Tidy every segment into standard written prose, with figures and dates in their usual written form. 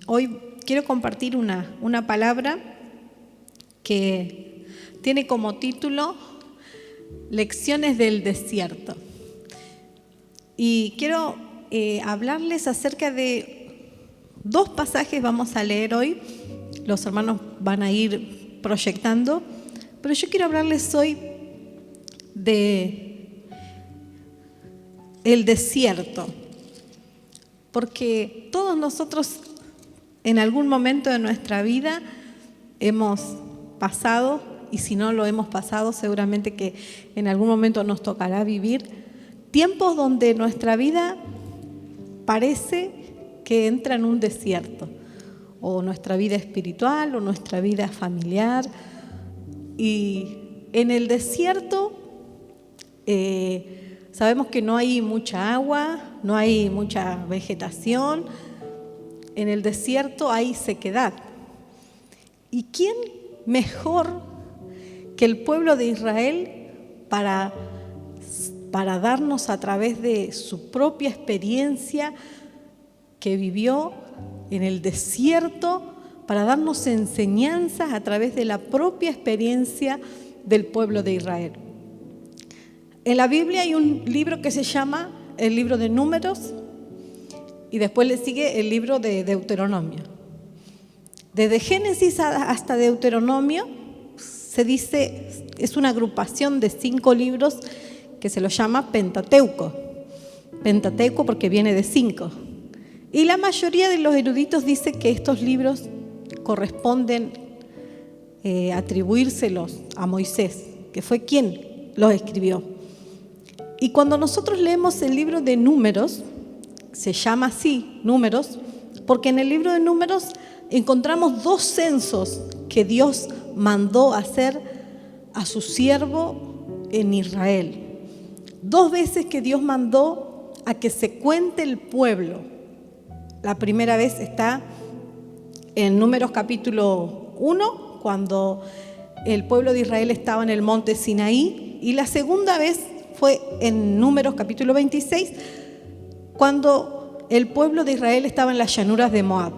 Hoy quiero compartir una palabra que tiene como título Lecciones del desierto. Y quiero hablarles acerca de dos pasajes. Vamos a leer hoy. Los hermanos van a ir proyectando, pero yo quiero hablarles hoy de el desierto, porque todos nosotros en algún momento de nuestra vida hemos pasado, y si no lo hemos pasado, seguramente que en algún momento nos tocará vivir tiempos donde nuestra vida parece que entra en un desierto, o nuestra vida espiritual, o nuestra vida familiar. Y en el desierto sabemos que no hay mucha agua, no hay mucha vegetación. En el desierto hay sequedad. ¿Y quién mejor que el pueblo de Israel para darnos a través de su propia experiencia que vivió en el desierto, para darnos enseñanzas a través de la propia experiencia del pueblo de Israel? En la Biblia hay un libro que se llama el libro de Números, y después le sigue el libro de Deuteronomio. Desde Génesis hasta Deuteronomio se dice, es una agrupación de 5 libros que se los llama Pentateuco. Pentateuco porque viene de 5. Y la mayoría de los eruditos dice que estos libros corresponden atribuírselos a Moisés, que fue quien los escribió. Y cuando nosotros leemos el libro de Números, se llama así, Números, porque en el libro de Números encontramos 2 censos que Dios mandó hacer a su siervo en Israel. 2 veces que Dios mandó a que se cuente el pueblo. La primera vez está en Números capítulo 1, cuando el pueblo de Israel estaba en el monte Sinaí, y la segunda vez fue en Números capítulo 26, cuando el pueblo de Israel estaba en las llanuras de Moab.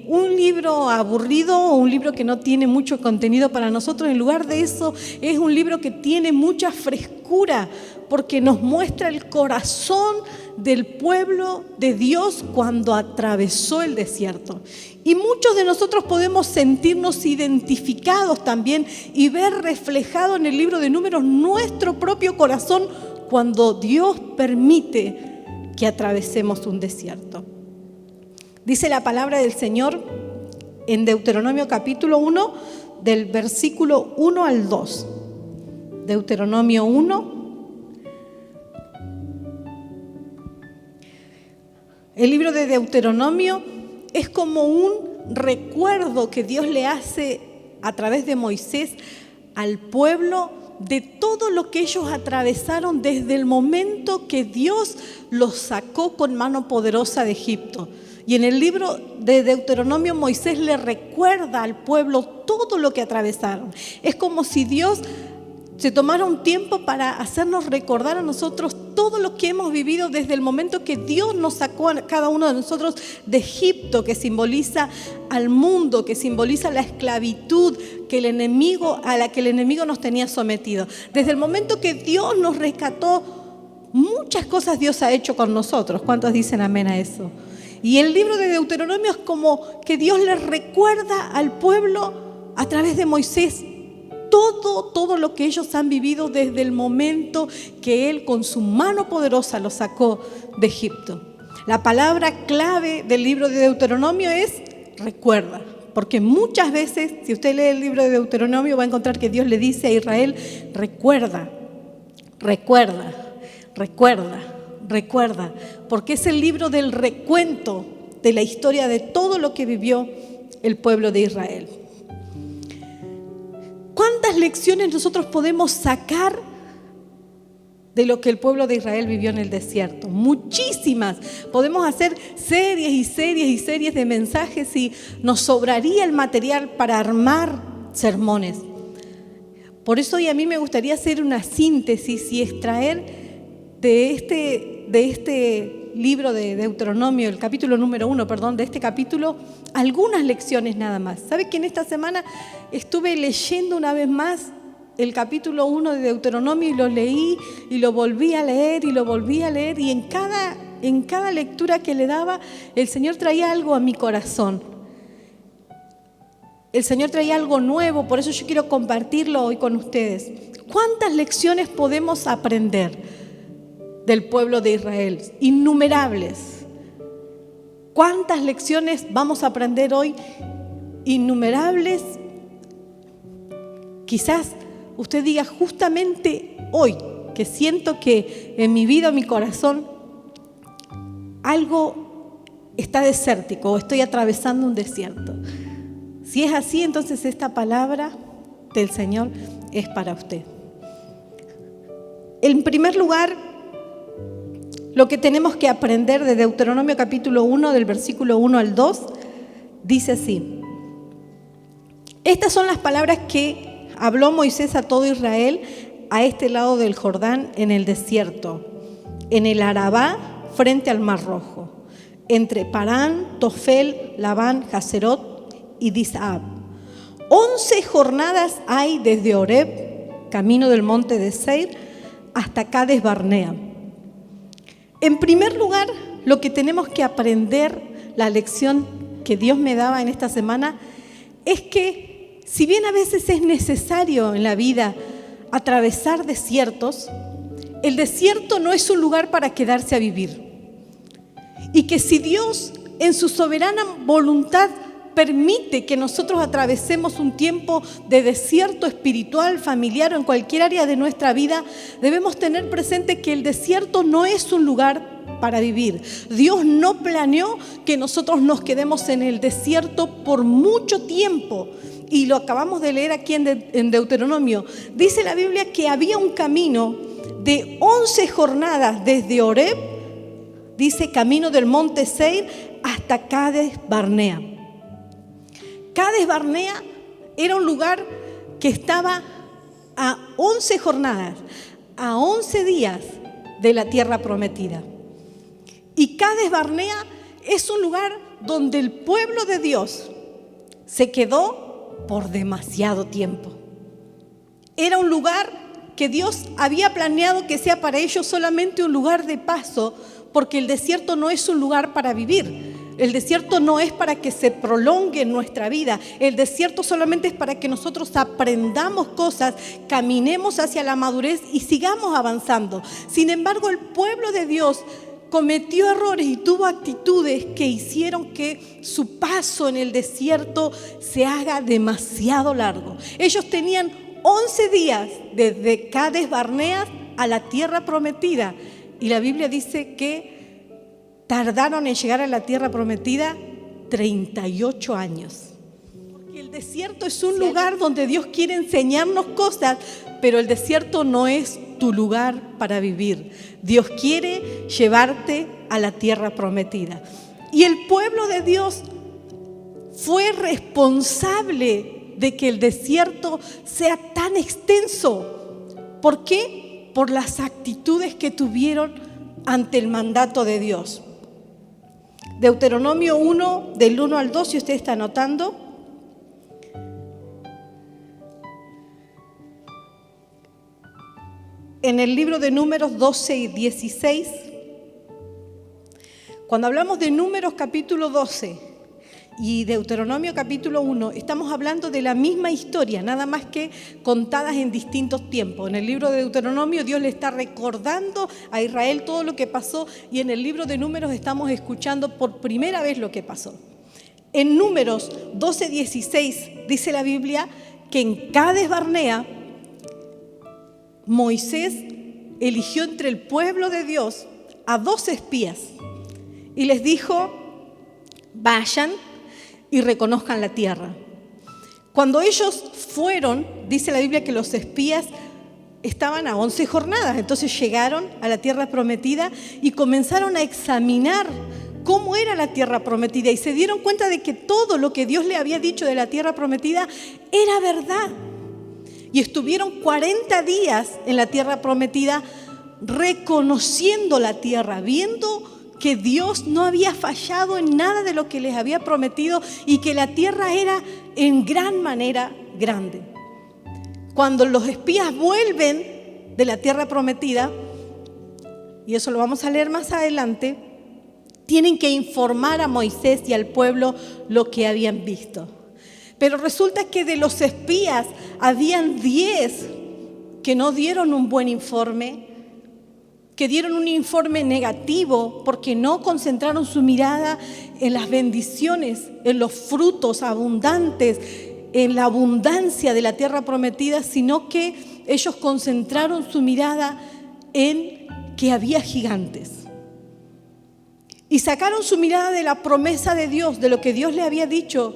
Un libro aburrido, un libro que no tiene mucho contenido para nosotros. En lugar de eso, es un libro que tiene mucha frescura, porque nos muestra el corazón del pueblo de Dios cuando atravesó el desierto. Y muchos de nosotros podemos sentirnos identificados también y ver reflejado en el libro de Números nuestro propio corazón cuando Dios permite que atravesemos un desierto. Dice la palabra del Señor en Deuteronomio capítulo 1, del versículo 1 al 2. Deuteronomio 1. El libro de Deuteronomio es como un recuerdo que Dios le hace a través de Moisés al pueblo de todo lo que ellos atravesaron desde el momento que Dios los sacó con mano poderosa de Egipto. Y en el libro de Deuteronomio, Moisés le recuerda al pueblo todo lo que atravesaron. Es como si Dios se tomara un tiempo para hacernos recordar a nosotros todo lo que hemos vivido desde el momento que Dios nos sacó a cada uno de nosotros de Egipto, que simboliza al mundo, que simboliza la esclavitud a la que el enemigo nos tenía sometido. Desde el momento que Dios nos rescató, muchas cosas Dios ha hecho con nosotros. ¿Cuántos dicen amén a eso? Y el libro de Deuteronomio es como que Dios les recuerda al pueblo a través de Moisés todo lo que ellos han vivido desde el momento que Él con su mano poderosa los sacó de Egipto. La palabra clave del libro de Deuteronomio es recuerda, porque muchas veces, si usted lee el libro de Deuteronomio, va a encontrar que Dios le dice a Israel, recuerda, porque es el libro del recuento de la historia de todo lo que vivió el pueblo de Israel. ¿Cuántas lecciones nosotros podemos sacar de lo que el pueblo de Israel vivió en el desierto? Muchísimas. Podemos hacer series y series de mensajes y nos sobraría el material para armar sermones. Por eso hoy a mí me gustaría hacer una síntesis y extraer de de este libro de Deuteronomio, el capítulo número 1, de este capítulo, algunas lecciones nada más. ¿Sabe que en esta semana estuve leyendo una vez más el capítulo 1 de Deuteronomio y lo leí y lo volví a leer y lo volví a leer, y en cada lectura que le daba, el Señor traía algo a mi corazón. El Señor traía algo nuevo, por eso yo quiero compartirlo hoy con ustedes. ¿Cuántas lecciones podemos aprender del pueblo de Israel? Innumerables. ¿Cuántas lecciones vamos a aprender hoy? Innumerables. Quizás usted diga, justamente hoy, que siento que en mi vida, en mi corazón, algo está desértico o estoy atravesando un desierto. Si es así, entonces esta palabra del Señor es para usted. En primer lugar, lo que tenemos que aprender de Deuteronomio capítulo 1, del versículo 1 al 2, dice así: estas son las palabras que habló Moisés a todo Israel a este lado del Jordán en el desierto, en el Arabá, frente al Mar Rojo, entre Parán, Tofel, Labán, Haserot y Disab. 11 jornadas hay desde Horeb, camino del monte de Seir, hasta Cades Barnea. En primer lugar, lo que tenemos que aprender, la lección que Dios me daba en esta semana, es que si bien a veces es necesario en la vida atravesar desiertos, el desierto no es un lugar para quedarse a vivir. Y que si Dios en su soberana voluntad permite que nosotros atravesemos un tiempo de desierto espiritual, familiar o en cualquier área de nuestra vida, debemos tener presente que el desierto no es un lugar para vivir. Dios no planeó que nosotros nos quedemos en el desierto por mucho tiempo. Y lo acabamos de leer aquí en Deuteronomio. Dice la Biblia que había un camino de 11 jornadas desde Horeb, dice camino del monte Seir, hasta Cades Barnea. Cades Barnea era un lugar que estaba a 11 jornadas, a 11 días de la tierra prometida. Y Cades Barnea es un lugar donde el pueblo de Dios se quedó por demasiado tiempo. Era un lugar que Dios había planeado que sea para ellos solamente un lugar de paso, porque el desierto no es un lugar para vivir. El desierto no es para que se prolongue en nuestra vida. El desierto solamente es para que nosotros aprendamos cosas, caminemos hacia la madurez y sigamos avanzando. Sin embargo, el pueblo de Dios cometió errores y tuvo actitudes que hicieron que su paso en el desierto se haga demasiado largo. Ellos tenían 11 días desde Cades Barnea a la tierra prometida. Y la Biblia dice que tardaron en llegar a la tierra prometida 38 años. Porque el desierto es un lugar donde Dios quiere enseñarnos cosas, pero el desierto no es tu lugar para vivir. Dios quiere llevarte a la tierra prometida. Y el pueblo de Dios fue responsable de que el desierto sea tan extenso. ¿Por qué? Por las actitudes que tuvieron ante el mandato de Dios. Deuteronomio 1, del 1 al 2, si usted está anotando. En el libro de Números 12 y 16, cuando hablamos de Números capítulo 12 y Deuteronomio capítulo 1, estamos hablando de la misma historia, nada más que contadas en distintos tiempos. En el libro de Deuteronomio Dios le está recordando a Israel todo lo que pasó, y en el libro de Números estamos escuchando por primera vez lo que pasó. En Números 12:16 dice la Biblia que en Cades Barnea Moisés eligió entre el pueblo de Dios a 12 espías y les dijo: vayan y reconozcan la tierra. Cuando ellos fueron, dice la Biblia que los espías estaban a 11 jornadas, entonces llegaron a la tierra prometida y comenzaron a examinar cómo era la tierra prometida, y se dieron cuenta de que todo lo que Dios le había dicho de la tierra prometida era verdad. Y estuvieron 40 días en la tierra prometida reconociendo la tierra, viendo que Dios no había fallado en nada de lo que les había prometido y que la tierra era en gran manera grande. Cuando los espías vuelven de la tierra prometida, y eso lo vamos a leer más adelante, tienen que informar a Moisés y al pueblo lo que habían visto. Pero resulta que de los espías habían 10 que no dieron un buen informe, que dieron un informe negativo porque no concentraron su mirada en las bendiciones, en los frutos abundantes, en la abundancia de la tierra prometida, sino que ellos concentraron su mirada en que había gigantes. Y sacaron su mirada de la promesa de Dios, de lo que Dios le había dicho,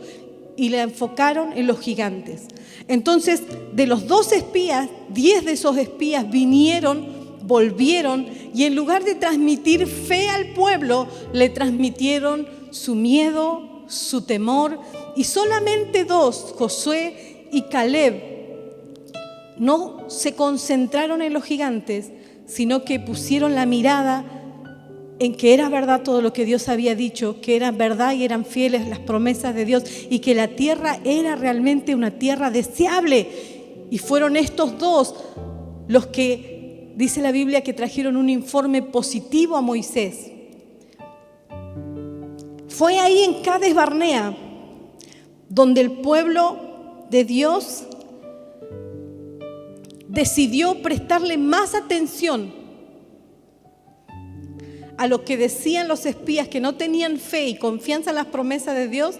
y la enfocaron en los gigantes. Entonces, de los 12 espías, 10 de esos espías volvieron, y en lugar de transmitir fe al pueblo, le transmitieron su miedo, su temor, y solamente 2, Josué y Caleb, no se concentraron en los gigantes, sino que pusieron la mirada en que era verdad todo lo que Dios había dicho, que era verdad y eran fieles las promesas de Dios, y que la tierra era realmente una tierra deseable. Y fueron estos 2 los que, dice la Biblia, que trajeron un informe positivo a Moisés. Fue ahí en Cades Barnea donde el pueblo de Dios decidió prestarle más atención a lo que decían los espías que no tenían fe y confianza en las promesas de Dios,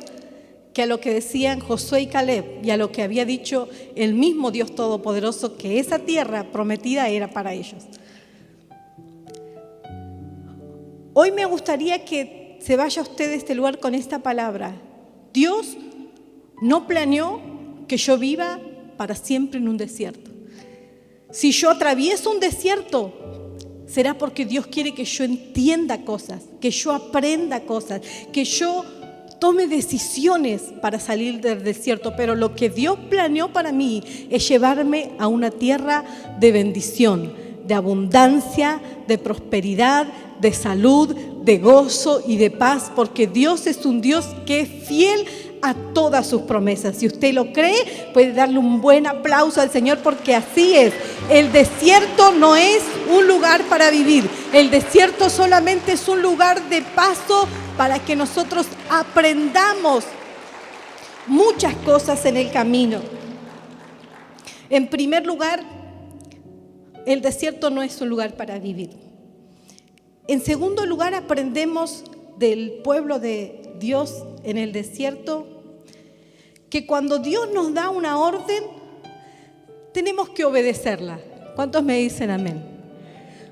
que a lo que decían Josué y Caleb, y a lo que había dicho el mismo Dios Todopoderoso, que esa tierra prometida era para ellos. Hoy me gustaría que se vaya usted de este lugar con esta palabra. Dios no planeó que yo viva para siempre en un desierto. Si yo atravieso un desierto, será porque Dios quiere que yo entienda cosas, que yo aprenda cosas, que yo tome decisiones para salir del desierto. Pero lo que Dios planeó para mí es llevarme a una tierra de bendición, de abundancia, de prosperidad, de salud, de gozo y de paz, porque Dios es un Dios que es fiel a todas sus promesas. Si usted lo cree, puede darle un buen aplauso al Señor, porque así es. El desierto no es un lugar para vivir. El desierto solamente es un lugar de paso para que nosotros aprendamos muchas cosas en el camino. En primer lugar, el desierto no es un lugar para vivir. En segundo lugar, aprendemos del pueblo de Dios en el desierto que cuando Dios nos da una orden, tenemos que obedecerla. ¿Cuántos me dicen amén?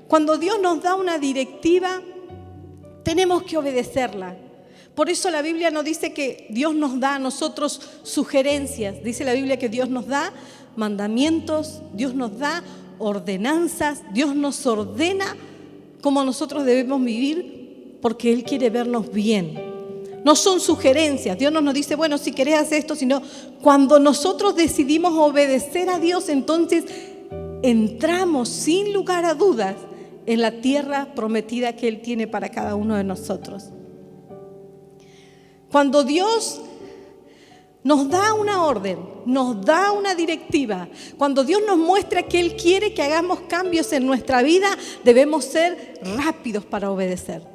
Cuando Dios nos da una directiva, tenemos que obedecerla. Por eso la Biblia no dice que Dios nos da a nosotros sugerencias. Dice la Biblia que Dios nos da mandamientos, Dios nos da ordenanzas, Dios nos ordena cómo nosotros debemos vivir, porque Él quiere vernos bien. No son sugerencias. Dios no nos dice, bueno, si querés hacer esto, sino cuando nosotros decidimos obedecer a Dios, entonces entramos sin lugar a dudas en la tierra prometida que Él tiene para cada uno de nosotros. Cuando Dios nos da una orden, nos da una directiva, cuando Dios nos muestra que Él quiere que hagamos cambios en nuestra vida, debemos ser rápidos para obedecer.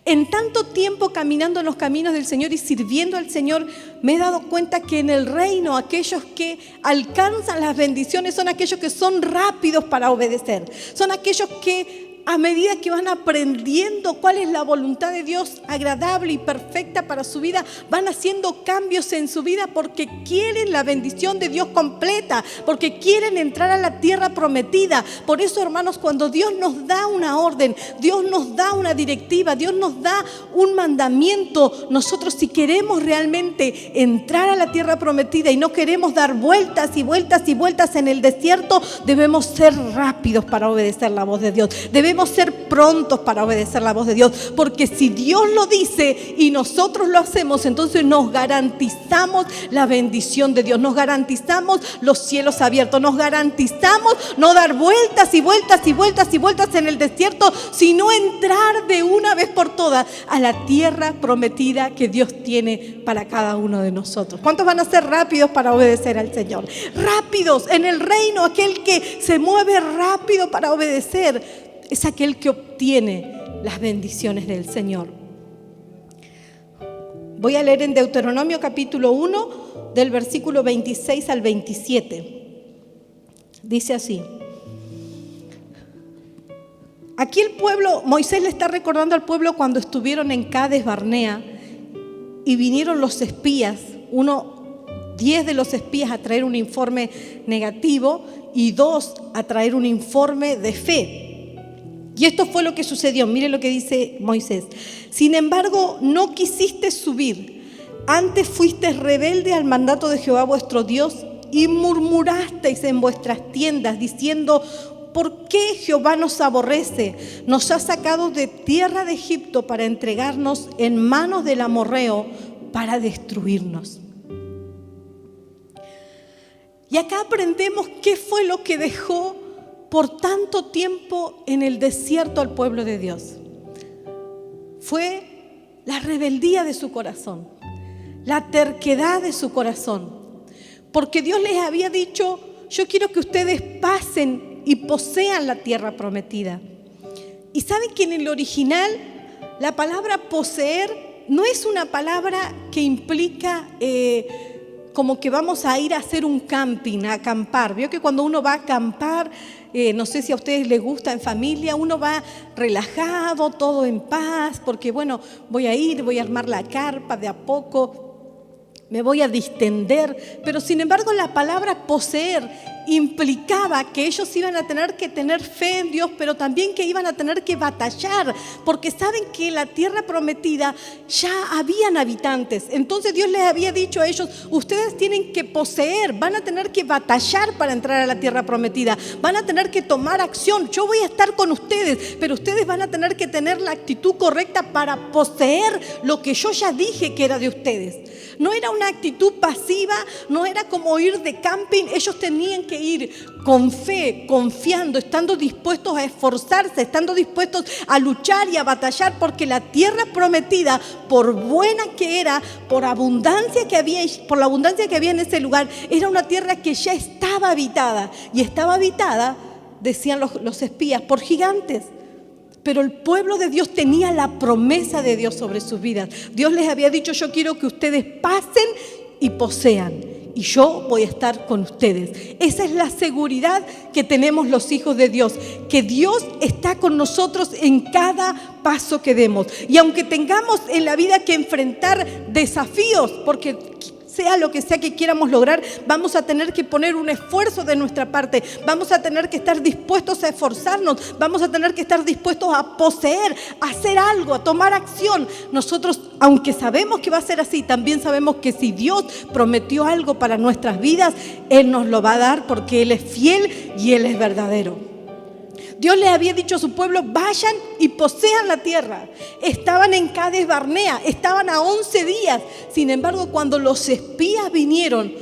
En tanto tiempo caminando en los caminos del Señor y sirviendo al Señor, me he dado cuenta que en el reino aquellos que alcanzan las bendiciones son aquellos que son rápidos para obedecer. Son aquellos que a medida que van aprendiendo cuál es la voluntad de Dios agradable y perfecta para su vida, van haciendo cambios en su vida porque quieren la bendición de Dios completa, porque quieren entrar a la tierra prometida. Por eso, hermanos, cuando Dios nos da una orden, Dios nos da una directiva, Dios nos da un mandamiento, nosotros si queremos realmente entrar a la tierra prometida y no queremos dar vueltas y vueltas y vueltas en el desierto, debemos ser rápidos para obedecer la voz de Dios. Debemos debemos ser prontos para obedecer la voz de Dios, porque si Dios lo dice y nosotros lo hacemos, entonces nos garantizamos la bendición de Dios, nos garantizamos los cielos abiertos, nos garantizamos no dar vueltas y vueltas y vueltas y vueltas en el desierto, sino entrar de una vez por todas a la tierra prometida que Dios tiene para cada uno de nosotros. ¿Cuántos van a ser rápidos para obedecer al Señor? Rápidos en el reino, aquel que se mueve rápido para obedecer es aquel que obtiene las bendiciones del Señor. Voy a leer en Deuteronomio capítulo 1 del versículo 26 al 27. Dice así: aquí el pueblo, Moisés le está recordando al pueblo cuando estuvieron en Cades Barnea y vinieron los espías, 10 de los espías a traer un informe negativo y 2 a traer un informe de fe. Y esto fue lo que sucedió. Mire lo que dice Moisés: sin embargo, no quisiste subir, antes fuiste rebelde al mandato de Jehová vuestro Dios y murmurasteis en vuestras tiendas diciendo: ¿por qué Jehová nos aborrece? Nos ha sacado de tierra de Egipto para entregarnos en manos del amorreo para destruirnos. Y acá aprendemos qué fue lo que dejó por tanto tiempo en el desierto al pueblo de Dios. Fue la rebeldía de su corazón, la terquedad de su corazón. Porque Dios les había dicho: yo quiero que ustedes pasen y posean la tierra prometida. Y saben que en el original la palabra poseer no es una palabra que implica como que vamos a ir a hacer un camping, a acampar. Veo que cuando uno va a acampar, no sé si a ustedes les gusta en familia, uno va relajado, todo en paz, porque bueno, voy a armar la carpa de a poco, me voy a distender. Pero sin embargo la palabra poseer implicaba que ellos iban a tener que tener fe en Dios, pero también que iban a tener que batallar, porque saben que en la tierra prometida ya habían habitantes. Entonces Dios les había dicho a ellos: ustedes tienen que poseer, van a tener que batallar para entrar a la tierra prometida, van a tener que tomar acción. Yo voy a estar con ustedes, pero ustedes van a tener que tener la actitud correcta para poseer lo que yo ya dije que era de ustedes. No era una actitud pasiva, no era como ir de camping. Ellos tenían que ir con fe, confiando, estando dispuestos a esforzarse, estando dispuestos a luchar y a batallar, porque la tierra prometida, por buena que era, por la abundancia que había en ese lugar, era una tierra que ya estaba habitada. Y estaba habitada, decían los espías, por gigantes. Pero el pueblo de Dios tenía la promesa de Dios sobre sus vidas. Dios les había dicho: yo quiero que ustedes pasen y posean, y yo voy a estar con ustedes. Esa es la seguridad que tenemos los hijos de Dios, que Dios está con nosotros en cada paso que demos. Y aunque tengamos en la vida que enfrentar desafíos, porque sea lo que sea que quieramos lograr, vamos a tener que poner un esfuerzo de nuestra parte, vamos a tener que estar dispuestos a esforzarnos, vamos a tener que estar dispuestos a poseer, a hacer algo, a tomar acción. Nosotros, aunque sabemos que va a ser así, también sabemos que si Dios prometió algo para nuestras vidas, Él nos lo va a dar, porque Él es fiel y Él es verdadero. Dios les había dicho a su pueblo: vayan y posean la tierra. Estaban en Cades Barnea, estaban a 11 días. Sin embargo, cuando los espías vinieron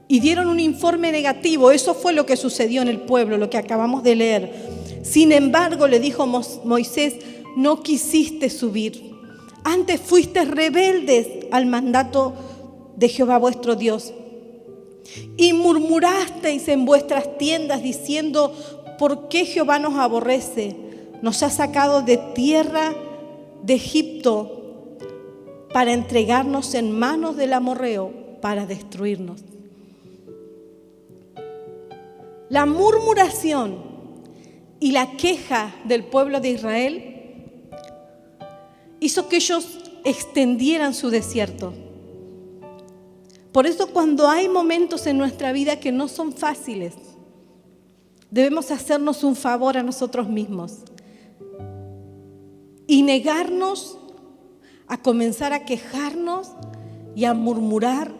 y dieron un informe negativo, eso fue lo que sucedió en el pueblo, lo que acabamos de leer. Sin embargo, le dijo Moisés: no quisiste subir, antes fuiste rebeldes al mandato de Jehová vuestro Dios y murmurasteis en vuestras tiendas diciendo: ¿por qué Jehová nos aborrece? Nos ha sacado de tierra de Egipto para entregarnos en manos del amorreo para destruirnos. La murmuración y la queja del pueblo de Israel hizo que ellos extendieran su desierto. Por eso, cuando hay momentos en nuestra vida que no son fáciles, debemos hacernos un favor a nosotros mismos y negarnos a comenzar a quejarnos y a murmurar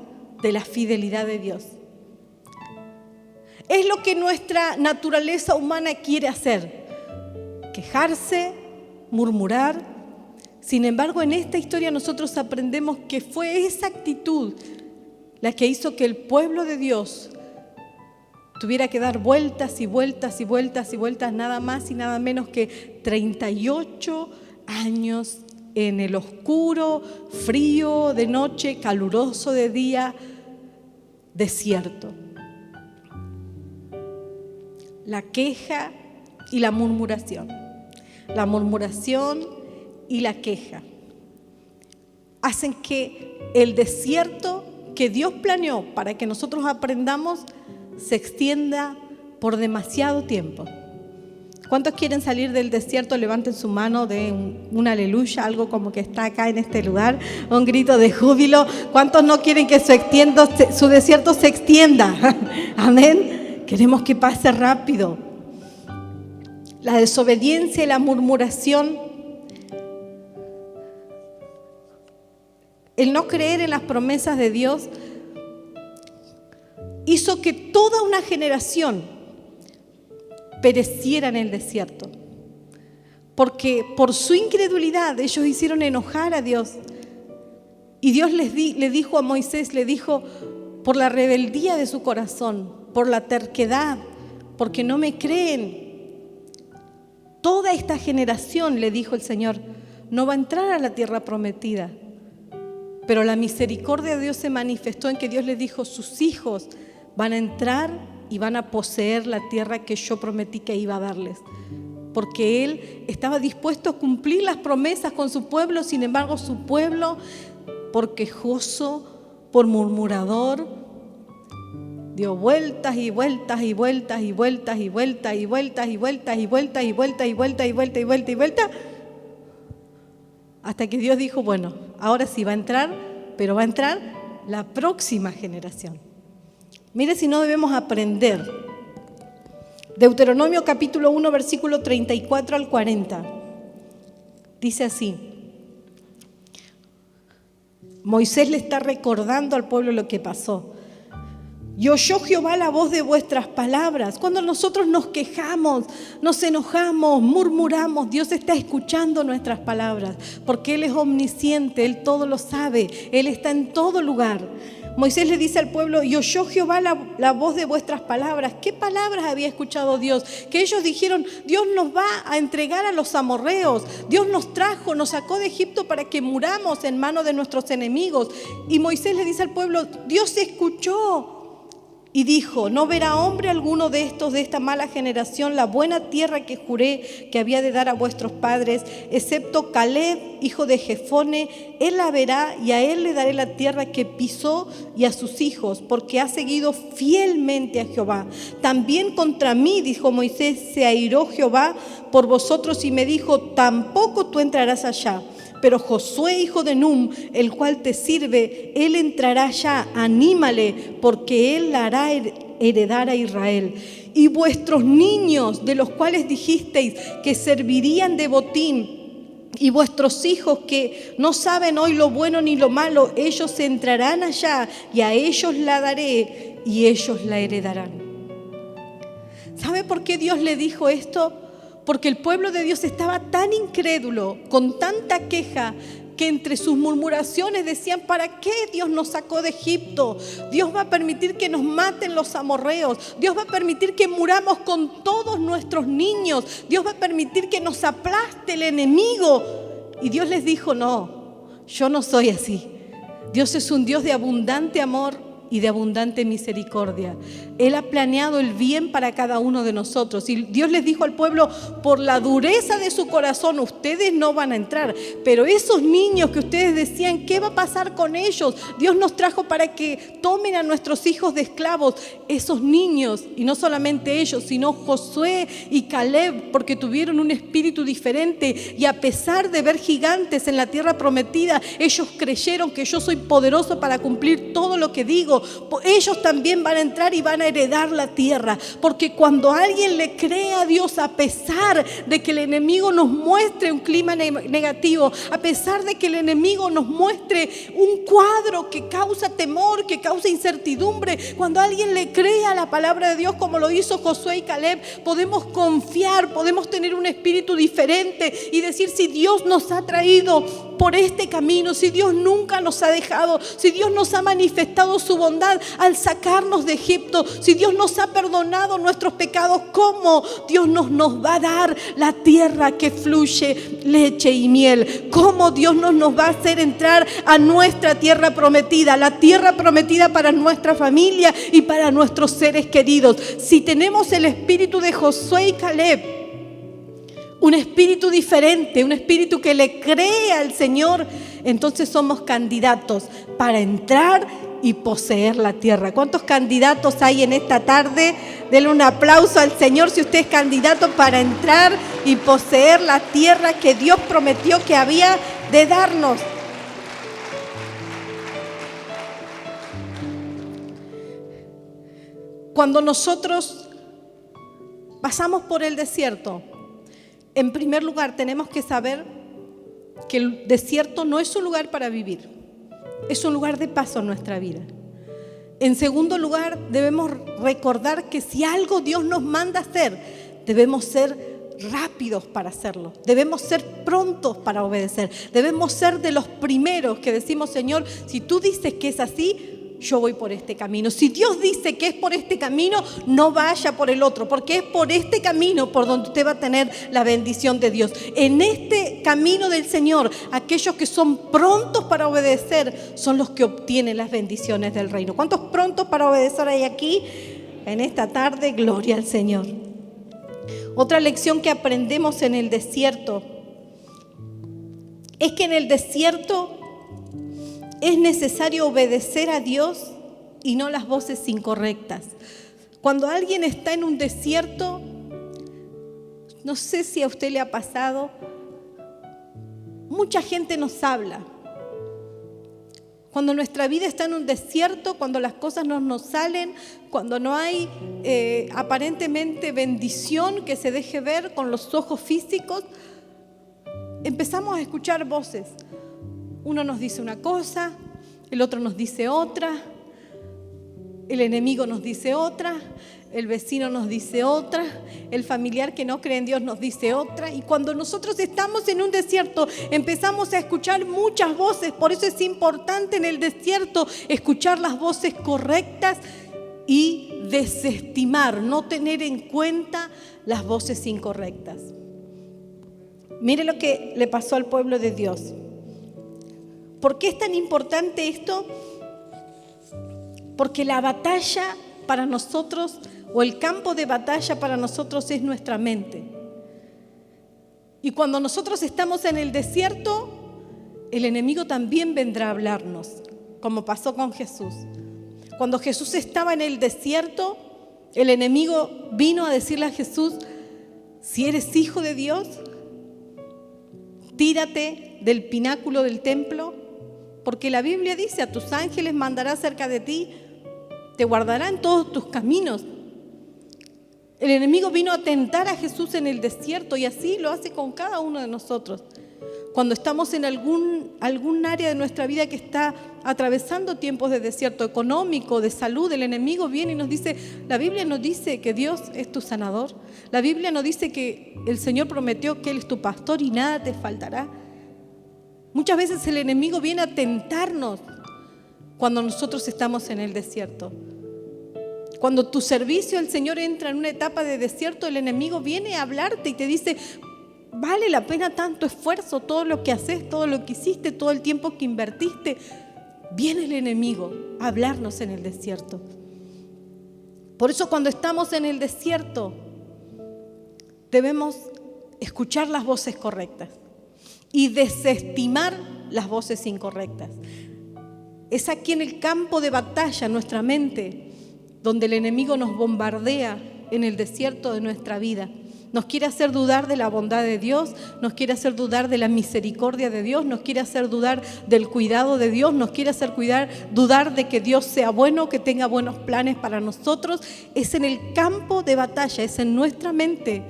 de la fidelidad de Dios. Es lo que nuestra naturaleza humana quiere hacer. quejarse, murmurar. Sin embargo, en esta historia nosotros aprendemos que fue esa actitud la que hizo que el pueblo de Dios tuviera que dar vueltas y vueltas y vueltas y vueltas, nada más y nada menos que 38 años en el oscuro, frío de noche, caluroso de día, desierto. La queja y la murmuración. La murmuración y la queja hacen que el desierto que Dios planeó para que nosotros aprendamos se extienda por demasiado tiempo. ¿Cuántos quieren salir del desierto? Levanten su mano de un aleluya, algo como que está acá en este lugar, un grito de júbilo. ¿Cuántos no quieren que su desierto se extienda? Amén. Queremos que pase rápido. La desobediencia y la murmuración, el no creer en las promesas de Dios, hizo que toda una generación pereciera en el desierto. Porque por su incredulidad ellos hicieron enojar a Dios. Y Dios le dijo a Moisés, le dijo, por la rebeldía de su corazón, por la terquedad, porque no me creen, toda esta generación, le dijo el Señor, no va a entrar a la tierra prometida. Pero la misericordia de Dios se manifestó en que Dios les dijo, sus hijos van a entrar y van a poseer la tierra que yo prometí que iba a darles. Porque Él estaba dispuesto a cumplir las promesas con su pueblo, sin embargo su pueblo, por quejoso, por murmurador, dio vueltas y vueltas y vueltas y vueltas y vueltas y vueltas y vueltas y vueltas y vueltas y vueltas y vueltas y vueltas y vueltas, hasta que Dios dijo, bueno, ahora sí va a entrar, pero va a entrar la próxima generación. Mire si no debemos aprender. Deuteronomio capítulo 1, versículo 34 al 40. Dice así. Moisés le está recordando al pueblo lo que pasó. Y oyó Jehová la voz de vuestras palabras. Cuando nosotros nos quejamos, nos enojamos, murmuramos, Dios está escuchando nuestras palabras, porque Él es omnisciente, Él todo lo sabe, Él está en todo lugar. Moisés le dice al pueblo, y oyó Jehová la voz de vuestras palabras. ¿Qué palabras había escuchado Dios? Que ellos dijeron, Dios nos va a entregar a los amorreos. Dios nos trajo, nos sacó de Egipto para que muramos en manos de nuestros enemigos. Y Moisés le dice al pueblo, Dios escuchó. Y dijo, no verá hombre alguno de esta mala generación, la buena tierra que juré que había de dar a vuestros padres, excepto Caleb, hijo de Jefone, él la verá y a él le daré la tierra que pisó y a sus hijos, porque ha seguido fielmente a Jehová. También contra mí, dijo Moisés, se airó Jehová por vosotros y me dijo, tampoco tú entrarás allá. Pero Josué, hijo de Nun, el cual te sirve, él entrará allá, anímale, porque él la hará heredar a Israel. Y vuestros niños, de los cuales dijisteis que servirían de botín, y vuestros hijos que no saben hoy lo bueno ni lo malo, ellos entrarán allá, y a ellos la daré, y ellos la heredarán. ¿Sabe por qué Dios le dijo esto? Porque el pueblo de Dios estaba tan incrédulo, con tanta queja, que entre sus murmuraciones decían, ¿para qué Dios nos sacó de Egipto? Dios va a permitir que nos maten los amorreos. Dios va a permitir que muramos con todos nuestros niños. Dios va a permitir que nos aplaste el enemigo. Y Dios les dijo, no, yo no soy así. Dios es un Dios de abundante amor y de abundante misericordia. Él ha planeado el bien para cada uno de nosotros. Y Dios les dijo al pueblo, por la dureza de su corazón, ustedes no van a entrar. Pero esos niños que ustedes decían, ¿qué va a pasar con ellos? Dios nos trajo para que tomen a nuestros hijos de esclavos. Esos niños, y no solamente ellos, sino Josué y Caleb, porque tuvieron un espíritu diferente. Y a pesar de ver gigantes en la tierra prometida, ellos creyeron que yo soy poderoso para cumplir todo lo que digo. contigo. Ellos también van a entrar y van a heredar la tierra. Porque cuando alguien le cree a Dios, a pesar de que el enemigo nos muestre un clima negativo, a pesar de que el enemigo nos muestre un cuadro que causa temor, que causa incertidumbre, cuando alguien le cree a la palabra de Dios como lo hizo Josué y Caleb, podemos confiar, podemos tener un espíritu diferente y decir: si Dios nos ha traído por este camino, si Dios nunca nos ha dejado, si Dios nos ha manifestado su bondad al sacarnos de Egipto, si Dios nos ha perdonado nuestros pecados, ¿cómo Dios nos va a dar la tierra que fluye leche y miel? ¿Cómo Dios nos va a hacer entrar a nuestra tierra prometida, la tierra prometida para nuestra familia y para nuestros seres queridos? Si tenemos el espíritu de Josué y Caleb, un espíritu diferente, un espíritu que le cree al Señor, entonces somos candidatos para entrar y poseer la tierra. ¿Cuántos candidatos hay en esta tarde? Denle un aplauso al Señor si usted es candidato para entrar y poseer la tierra que Dios prometió que había de darnos. Cuando nosotros pasamos por el desierto, en primer lugar tenemos que saber que el desierto no es un lugar para vivir, es un lugar de paso en nuestra vida. En segundo lugar, debemos recordar que si algo Dios nos manda hacer, debemos ser rápidos para hacerlo, debemos ser prontos para obedecer, debemos ser de los primeros que decimos: Señor, si tú dices que es así, yo voy por este camino. Si Dios dice que es por este camino, no vaya por el otro, porque es por este camino por donde usted va a tener la bendición de Dios. En este camino del Señor, aquellos que son prontos para obedecer son los que obtienen las bendiciones del reino. ¿Cuántos prontos para obedecer hay aquí en esta tarde? Gloria al Señor. Otra lección que aprendemos en el desierto es que en el desierto es necesario obedecer a Dios y no las voces incorrectas. Cuando alguien está en un desierto, no sé si a usted le ha pasado, mucha gente nos habla. Cuando nuestra vida está en un desierto, cuando las cosas no nos salen, cuando no hay aparentemente bendición que se deje ver con los ojos físicos, empezamos a escuchar voces. Uno nos dice una cosa, el otro nos dice otra, el enemigo nos dice otra, el vecino nos dice otra, el familiar que no cree en Dios nos dice otra. Y cuando nosotros estamos en un desierto, empezamos a escuchar muchas voces. Por eso es importante en el desierto escuchar las voces correctas y desestimar, no tener en cuenta las voces incorrectas. Mire lo que le pasó al pueblo de Dios. ¿Por qué es tan importante esto? Porque la batalla para nosotros, o el campo de batalla para nosotros, es nuestra mente. Y cuando nosotros estamos en el desierto, el enemigo también vendrá a hablarnos, como pasó con Jesús. Cuando Jesús estaba en el desierto, el enemigo vino a decirle a Jesús: si eres hijo de Dios, tírate del pináculo del templo, porque la Biblia dice: a tus ángeles mandará cerca de ti, te guardará en todos tus caminos. El enemigo vino a tentar a Jesús en el desierto, y así lo hace con cada uno de nosotros. Cuando estamos en algún área de nuestra vida que está atravesando tiempos de desierto económico, de salud, el enemigo viene y nos dice: la Biblia no dice que Dios es tu sanador, la Biblia no dice que el Señor prometió que Él es tu pastor y nada te faltará. Muchas veces el enemigo viene a tentarnos cuando nosotros estamos en el desierto. Cuando tu servicio al Señor entra en una etapa de desierto, el enemigo viene a hablarte y te dice: vale la pena tanto esfuerzo, todo lo que haces, todo lo que hiciste, todo el tiempo que invertiste. Viene el enemigo a hablarnos en el desierto. Por eso cuando estamos en el desierto, debemos escuchar las voces correctas y desestimar las voces incorrectas. Es aquí en el campo de batalla, nuestra mente, donde el enemigo nos bombardea en el desierto de nuestra vida. Nos quiere hacer dudar de la bondad de Dios, nos quiere hacer dudar de la misericordia de Dios, nos quiere hacer dudar del cuidado de Dios, nos quiere hacer dudar de que Dios sea bueno, que tenga buenos planes para nosotros. Es en el campo de batalla, es en nuestra mente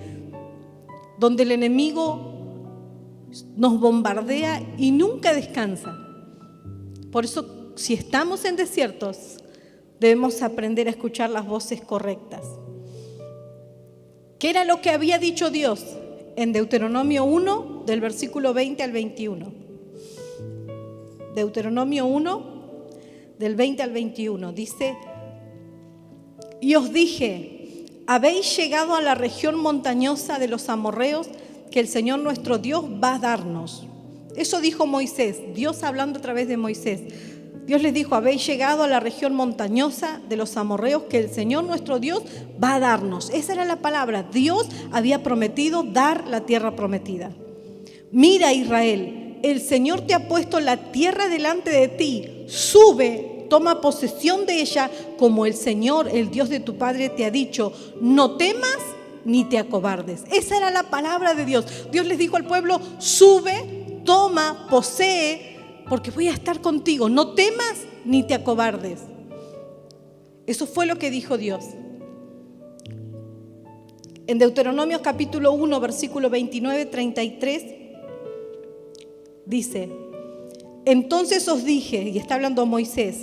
donde el enemigo nos bombardea y nunca descansa. Por eso, si estamos en desiertos, debemos aprender a escuchar las voces correctas. ¿Qué era lo que había dicho Dios? En Deuteronomio 1, del versículo 20 al 21. Deuteronomio 1, del 20 al 21, dice: y os dije, habéis llegado a la región montañosa de los amorreos que el Señor nuestro Dios va a darnos. Eso dijo Moisés, Dios hablando a través de Moisés. Dios les dijo, habéis llegado a la región montañosa de los amorreos que el Señor nuestro Dios va a darnos. Esa era la palabra. Dios había prometido dar la tierra prometida. Mira, Israel, el Señor te ha puesto la tierra delante de ti. Sube, toma posesión de ella, como el Señor, el Dios de tu padre, te ha dicho. No temas ni te acobardes. Esa era la palabra de Dios. Dios les dijo al pueblo, sube, toma, posee, porque voy a estar contigo. No temas ni te acobardes. Eso fue lo que dijo Dios. En Deuteronomio capítulo 1, versículo 29, 33, dice: entonces os dije, y está hablando Moisés,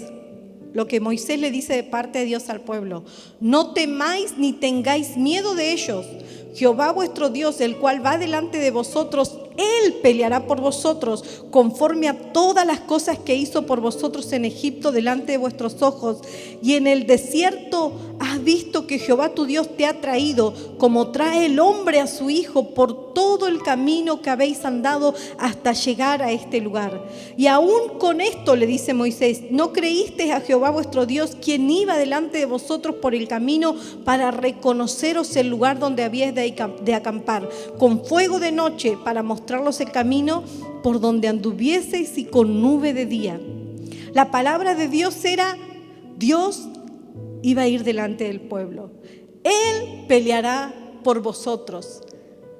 lo que Moisés le dice de parte de Dios al pueblo: no temáis ni tengáis miedo de ellos. Jehová vuestro Dios, el cual va delante de vosotros, Él peleará por vosotros, conforme a todas las cosas que hizo por vosotros en Egipto delante de vuestros ojos. Y en el desierto has visto que Jehová tu Dios te ha traído, como trae el hombre a su hijo, por todo el camino que habéis andado hasta llegar a este lugar. Y aún con esto, le dice Moisés, no creísteis a Jehová vuestro Dios, quien iba delante de vosotros por el camino para reconoceros el lugar donde habíais de acampar, con fuego de noche para mostraros el camino por donde anduvieseis y con nube de día. La palabra de Dios era: Dios iba a ir delante del pueblo. Él peleará por vosotros,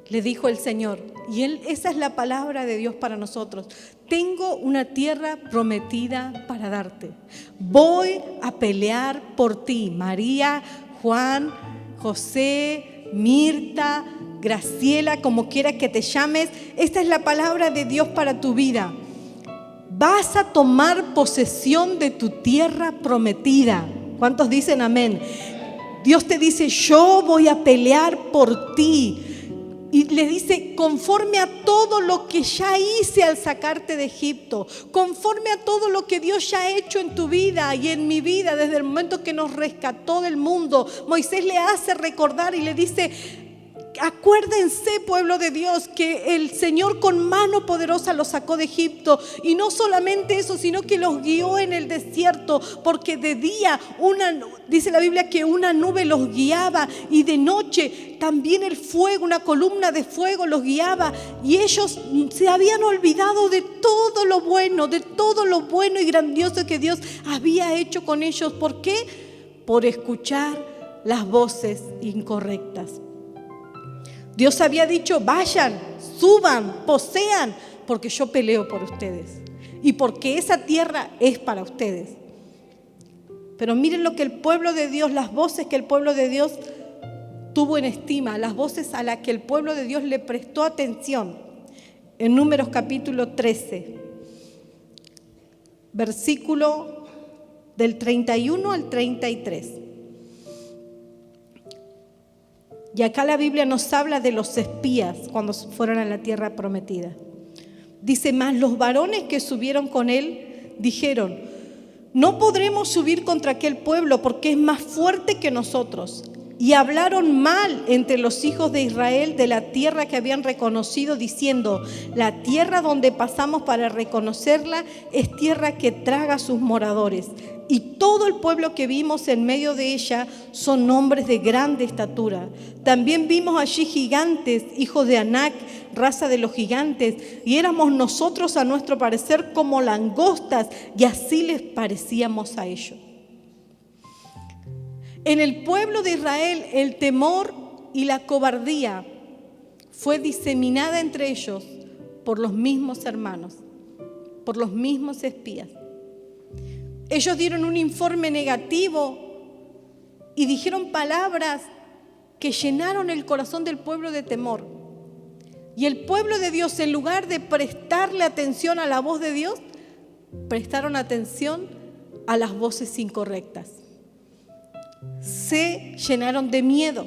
le dijo el Señor. Y esa es la palabra de Dios para nosotros. Tengo una tierra prometida para darte. Voy a pelear por ti. María, Juan, José, Mirta, Graciela, como quiera que te llames, esta es la palabra de Dios para tu vida. Vas a tomar posesión de tu tierra prometida. ¿Cuántos dicen amén? Dios te dice, yo voy a pelear por ti. Y le dice, conforme a todo lo que ya hice al sacarte de Egipto, conforme a todo lo que Dios ya ha hecho en tu vida y en mi vida desde el momento que nos rescató del mundo. Moisés le hace recordar y le dice, acuérdense, pueblo de Dios, que el Señor con mano poderosa los sacó de Egipto. Y no solamente eso, sino que los guió en el desierto, porque de día dice la Biblia que una nube los guiaba, y de noche también el fuego, una columna de fuego los guiaba. Y ellos se habían olvidado de todo lo bueno y grandioso que Dios había hecho con ellos. ¿Por qué? Por escuchar las voces incorrectas. Dios había dicho, vayan, suban, posean, porque yo peleo por ustedes y porque esa tierra es para ustedes. Pero miren lo que el pueblo de Dios, las voces que el pueblo de Dios tuvo en estima, las voces a las que el pueblo de Dios le prestó atención. En Números capítulo 13, versículo del 31 al 33. Y acá la Biblia nos habla de los espías cuando fueron a la tierra prometida. Dice, mas los varones que subieron con él dijeron, no podremos subir contra aquel pueblo porque es más fuerte que nosotros. Y hablaron mal entre los hijos de Israel de la tierra que habían reconocido, diciendo, la tierra donde pasamos para reconocerla es tierra que traga a sus moradores. Y todo el pueblo que vimos en medio de ella son hombres de grande estatura. También vimos allí gigantes, hijos de Anac, raza de los gigantes, y éramos nosotros a nuestro parecer como langostas, y así les parecíamos a ellos. En el pueblo de Israel el temor y la cobardía fue diseminada entre ellos por los mismos hermanos, por los mismos espías. Ellos dieron un informe negativo y dijeron palabras que llenaron el corazón del pueblo de temor. Y el pueblo de Dios, en lugar de prestarle atención a la voz de Dios, prestaron atención a las voces incorrectas. Se llenaron de miedo,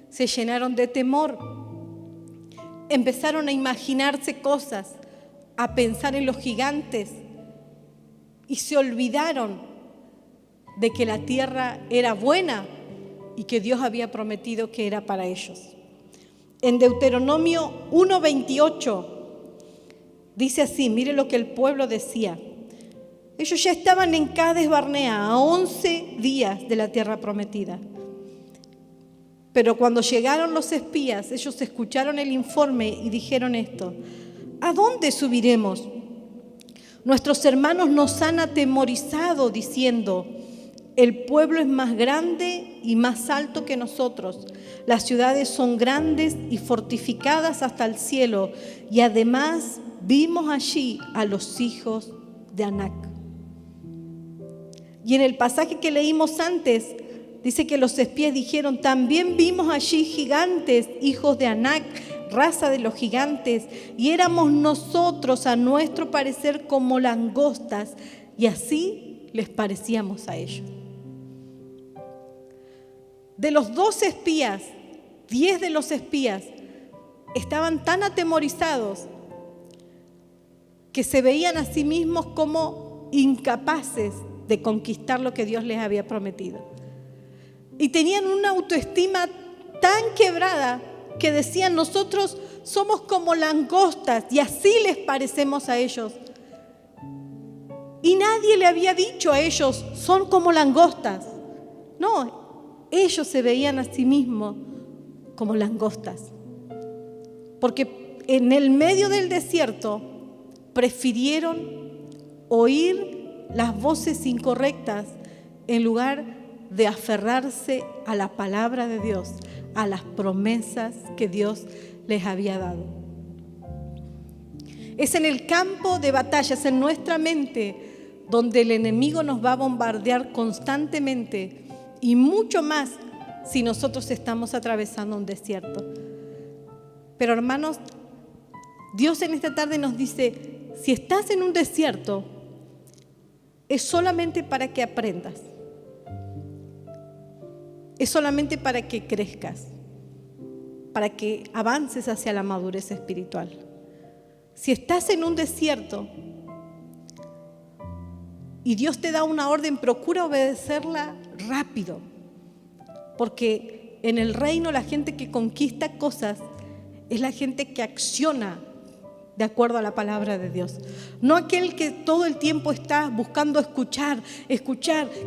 se llenaron de temor, empezaron a imaginarse cosas, a pensar en los gigantes y se olvidaron de que la tierra era buena y que Dios había prometido que era para ellos. En Deuteronomio 1:28 dice así, mire lo que el pueblo decía. Ellos ya estaban en Cades Barnea, a 11 días de la tierra prometida. Pero cuando llegaron los espías, ellos escucharon el informe y dijeron esto: ¿a dónde subiremos? Nuestros hermanos nos han atemorizado diciendo: el pueblo es más grande y más alto que nosotros. Las ciudades son grandes y fortificadas hasta el cielo. Y además vimos allí a los hijos de Anac. Y en el pasaje que leímos antes, dice que los espías dijeron: también vimos allí gigantes, hijos de Anac, raza de los gigantes, y éramos nosotros, a nuestro parecer, como langostas, y así les parecíamos a ellos. De los 12 espías, 10 de los espías estaban tan atemorizados que se veían a sí mismos como incapaces de conquistar lo que Dios les había prometido. Y tenían una autoestima tan quebrada que decían: nosotros somos como langostas y así les parecemos a ellos. Y nadie le había dicho a ellos: son como langostas. No, ellos se veían a sí mismos como langostas. Porque en el medio del desierto prefirieron oír las voces incorrectas en lugar de aferrarse a la palabra de Dios, a las promesas que Dios les había dado. Es en el campo de batallas, en nuestra mente, donde el enemigo nos va a bombardear constantemente, y mucho más si nosotros estamos atravesando un desierto. Pero hermanos, Dios en esta tarde nos dice: si estás en un desierto, es solamente para que aprendas. Es solamente para que crezcas, para que avances hacia la madurez espiritual. Si estás en un desierto y Dios te da una orden, procura obedecerla rápido. Porque en el reino la gente que conquista cosas es la gente que acciona de acuerdo a la palabra de Dios. No aquel que todo el tiempo está buscando escuchar.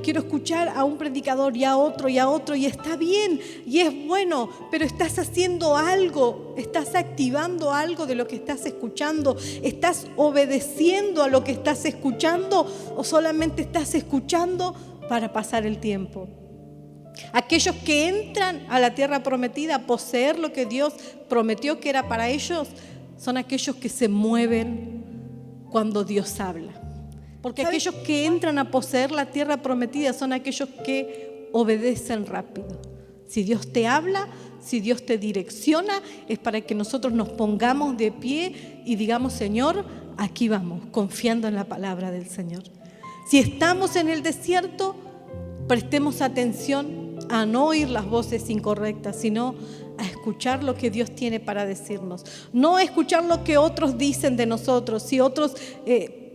Quiero escuchar a un predicador y a otro, y está bien y es bueno, pero estás haciendo algo, estás activando algo de lo que estás escuchando, estás obedeciendo a lo que estás escuchando, o solamente estás escuchando para pasar el tiempo. Aquellos que entran a la tierra prometida a poseer lo que Dios prometió que era para ellos, son aquellos que se mueven cuando Dios habla. Porque aquellos que entran a poseer la tierra prometida son aquellos que obedecen rápido. Si Dios te habla, si Dios te direcciona, es para que nosotros nos pongamos de pie y digamos: Señor, aquí vamos, confiando en la palabra del Señor. Si estamos en el desierto, prestemos atención a no oír las voces incorrectas, sino a escuchar lo que Dios tiene para decirnos. No a escuchar lo que otros dicen de nosotros. Si otros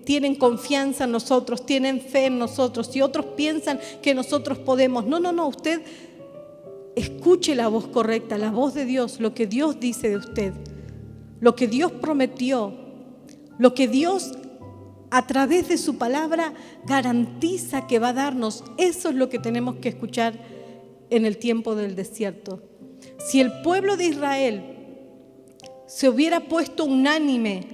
tienen confianza en nosotros, tienen fe en nosotros, si otros piensan que nosotros podemos. No, usted escuche la voz correcta, la voz de Dios, lo que Dios dice de usted, lo que Dios prometió, lo que Dios a través de su palabra garantiza que va a darnos. Eso es lo que tenemos que escuchar en el tiempo del desierto. Si el pueblo de Israel se hubiera puesto unánime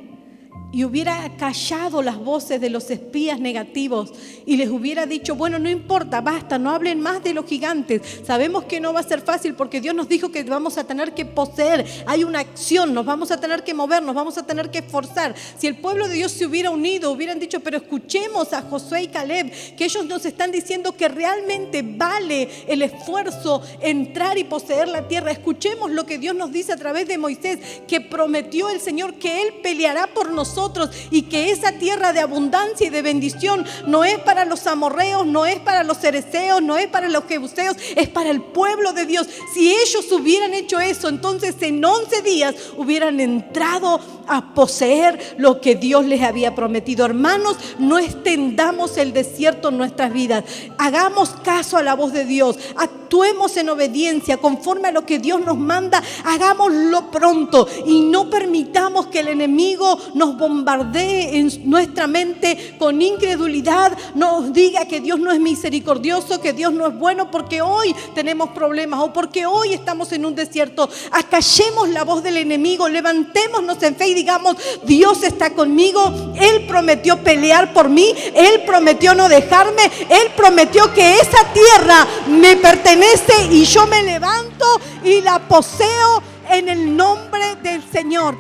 y hubiera callado las voces de los espías negativos y les hubiera dicho, bueno, no importa, basta, no hablen más de los gigantes. Sabemos que no va a ser fácil porque Dios nos dijo que vamos a tener que poseer. Hay una acción, nos vamos a tener que mover, nos vamos a tener que esforzar. Si el pueblo de Dios se hubiera unido, hubieran dicho, pero escuchemos a Josué y Caleb, que ellos nos están diciendo que realmente vale el esfuerzo entrar y poseer la tierra. Escuchemos lo que Dios nos dice a través de Moisés, que prometió el Señor que Él peleará por nosotros y que esa tierra de abundancia y de bendición no es para los amorreos, no es para los cereceos, no es para los jebuseos, es para el pueblo de Dios. Si ellos hubieran hecho eso, entonces en 11 días hubieran entrado a poseer lo que Dios les había prometido. Hermanos, no extendamos el desierto en nuestras vidas. Hagamos caso a la voz de Dios. Actuemos en obediencia conforme a lo que Dios nos manda. Hagámoslo pronto y no permitamos que el enemigo nos bombardee en nuestra mente con incredulidad, nos diga que Dios no es misericordioso, que Dios no es bueno porque hoy tenemos problemas o porque hoy estamos en un desierto. Acallemos la voz del enemigo, levantémonos en fe y digamos, Dios está conmigo, Él prometió pelear por mí, Él prometió no dejarme, Él prometió que esa tierra me pertenece y yo me levanto y la poseo en el nombre del Señor.